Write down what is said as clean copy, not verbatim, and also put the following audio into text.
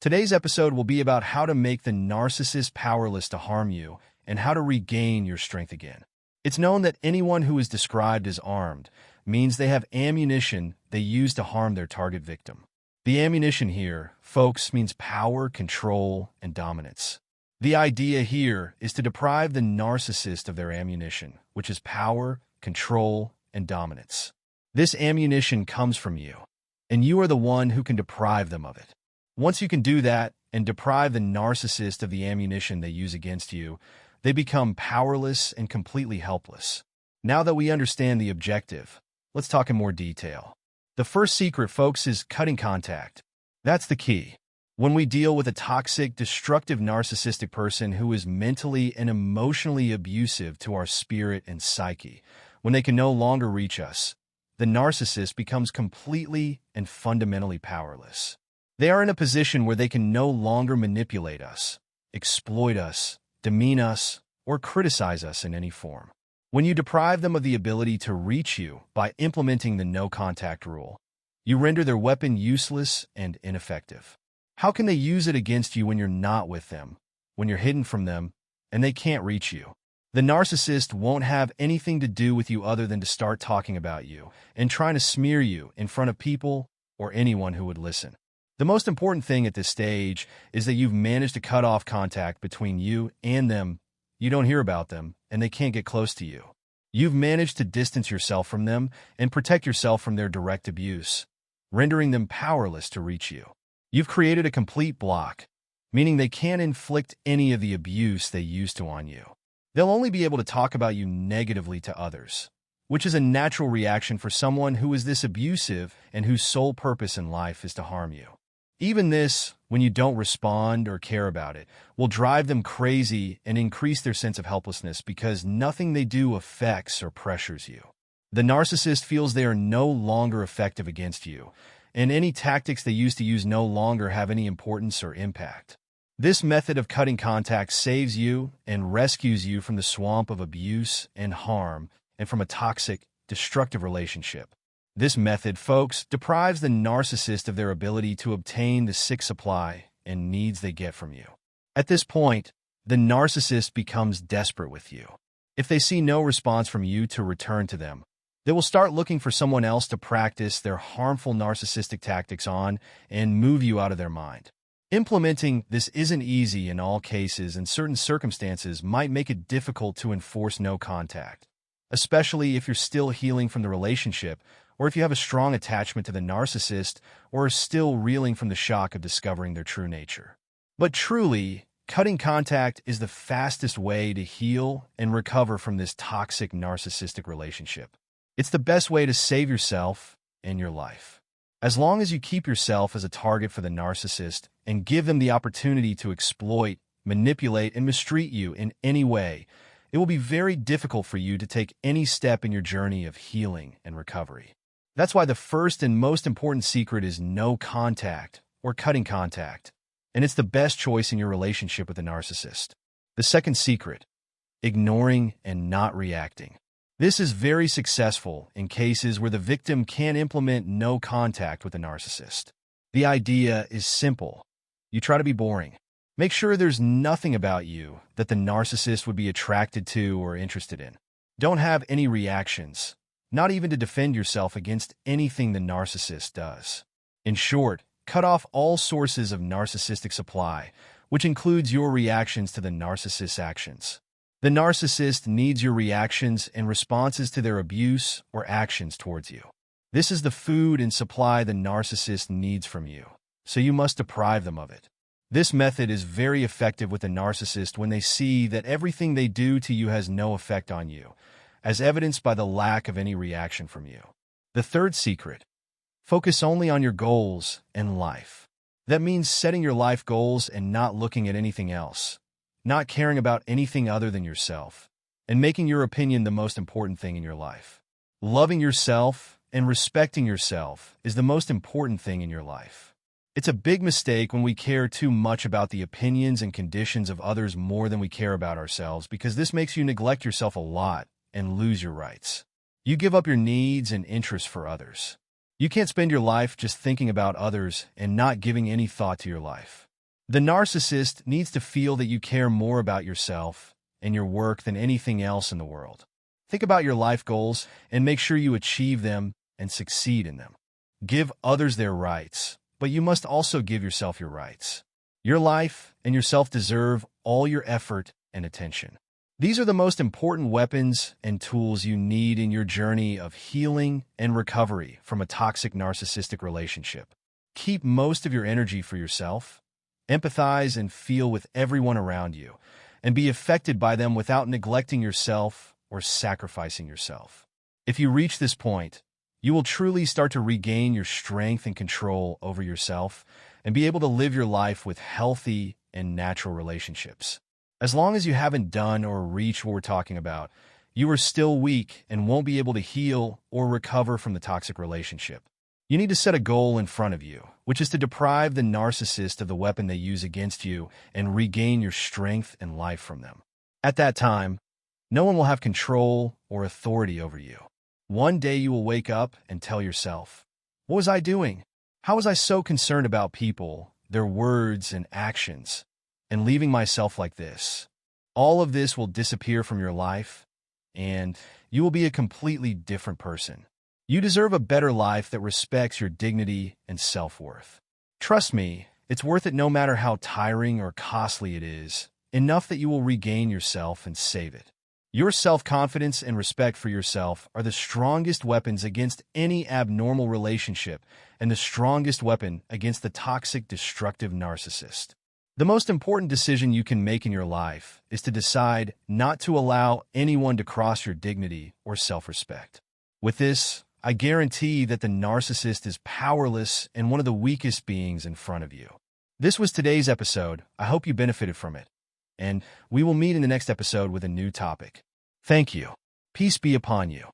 Today's episode will be about how to make the narcissist powerless to harm you and how to regain your strength again. It's known that anyone who is described as armed means they have ammunition they use to harm their target victim. The ammunition here, folks, means power, control, and dominance. The idea here is to deprive the narcissist of their ammunition, which is power, control, and dominance. This ammunition comes from you, and you are the one who can deprive them of it. Once you can do that and deprive the narcissist of the ammunition they use against you, they become powerless and completely helpless. Now that we understand the objective, let's talk in more detail. The first secret, folks, is cutting contact. That's the key. When we deal with a toxic, destructive narcissistic person who is mentally and emotionally abusive to our spirit and psyche, when they can no longer reach us, the narcissist becomes completely and fundamentally powerless. They are in a position where they can no longer manipulate us, exploit us, demean us, or criticize us in any form. When you deprive them of the ability to reach you by implementing the no-contact rule, you render their weapon useless and ineffective. How can they use it against you when you're not with them, when you're hidden from them, and they can't reach you? The narcissist won't have anything to do with you other than to start talking about you and trying to smear you in front of people or anyone who would listen. The most important thing at this stage is that you've managed to cut off contact between you and them. You don't hear about them, and they can't get close to you. You've managed to distance yourself from them and protect yourself from their direct abuse, rendering them powerless to reach you. You've created a complete block, meaning they can't inflict any of the abuse they used to on you. They'll only be able to talk about you negatively to others, which is a natural reaction for someone who is this abusive and whose sole purpose in life is to harm you. Even this, when you don't respond or care about it, will drive them crazy and increase their sense of helplessness because nothing they do affects or pressures you. The narcissist feels they are no longer effective against you, and any tactics they used to use no longer have any importance or impact. This method of cutting contact saves you and rescues you from the swamp of abuse and harm and from a toxic, destructive relationship. This method, folks, deprives the narcissist of their ability to obtain the sick supply and needs they get from you. At this point, the narcissist becomes desperate with you. If they see no response from you to return to them, they will start looking for someone else to practice their harmful narcissistic tactics on and move you out of their mind. Implementing this isn't easy in all cases, and certain circumstances might make it difficult to enforce no contact, especially if you're still healing from the relationship or if you have a strong attachment to the narcissist or are still reeling from the shock of discovering their true nature. But truly, cutting contact is the fastest way to heal and recover from this toxic narcissistic relationship. It's the best way to save yourself and your life. As long as you keep yourself as a target for the narcissist and give them the opportunity to exploit, manipulate, and mistreat you in any way, it will be very difficult for you to take any step in your journey of healing and recovery. That's why the first and most important secret is no contact or cutting contact, and it's the best choice in your relationship with the narcissist. The second secret, ignoring and not reacting. This is very successful in cases where the victim can't implement no contact with the narcissist. The idea is simple. You try to be boring. Make sure there's nothing about you that the narcissist would be attracted to or interested in. Don't have any reactions, not even to defend yourself against anything the narcissist does. In short, cut off all sources of narcissistic supply, which includes your reactions to the narcissist's actions. The narcissist needs your reactions and responses to their abuse or actions towards you. This is the food and supply the narcissist needs from you, so you must deprive them of it. This method is very effective with the narcissist when they see that everything they do to you has no effect on you, as evidenced by the lack of any reaction from you. The third secret, focus only on your goals and life. That means setting your life goals and not looking at anything else, not caring about anything other than yourself, and making your opinion the most important thing in your life. Loving yourself and respecting yourself is the most important thing in your life. It's a big mistake when we care too much about the opinions and conditions of others more than we care about ourselves, because this makes you neglect yourself a lot and lose your rights. You give up your needs and interests for others. You can't spend your life just thinking about others and not giving any thought to your life. The narcissist needs to feel that you care more about yourself and your work than anything else in the world. Think about your life goals and make sure you achieve them and succeed in them. Give others their rights, but you must also give yourself your rights. Your life and yourself deserve all your effort and attention. These are the most important weapons and tools you need in your journey of healing and recovery from a toxic narcissistic relationship. Keep most of your energy for yourself. Empathize and feel with everyone around you, and be affected by them without neglecting yourself or sacrificing yourself. If you reach this point, you will truly start to regain your strength and control over yourself and be able to live your life with healthy and natural relationships. As long as you haven't done or reached what we're talking about, you are still weak and won't be able to heal or recover from the toxic relationship. You need to set a goal in front of you, which is to deprive the narcissist of the weapon they use against you and regain your strength and life from them. At that time, no one will have control or authority over you. One day you will wake up and tell yourself, "What was I doing? How was I so concerned about people, their words and actions, and leaving myself like this?" All of this will disappear from your life, and you will be a completely different person. You deserve a better life that respects your dignity and self-worth. Trust me, it's worth it no matter how tiring or costly it is, enough that you will regain yourself and save it. Your self-confidence and respect for yourself are the strongest weapons against any abnormal relationship and the strongest weapon against the toxic, destructive narcissist. The most important decision you can make in your life is to decide not to allow anyone to cross your dignity or self-respect. With this, I guarantee that the narcissist is powerless and one of the weakest beings in front of you. This was today's episode. I hope you benefited from it. And we will meet in the next episode with a new topic. Thank you. Peace be upon you.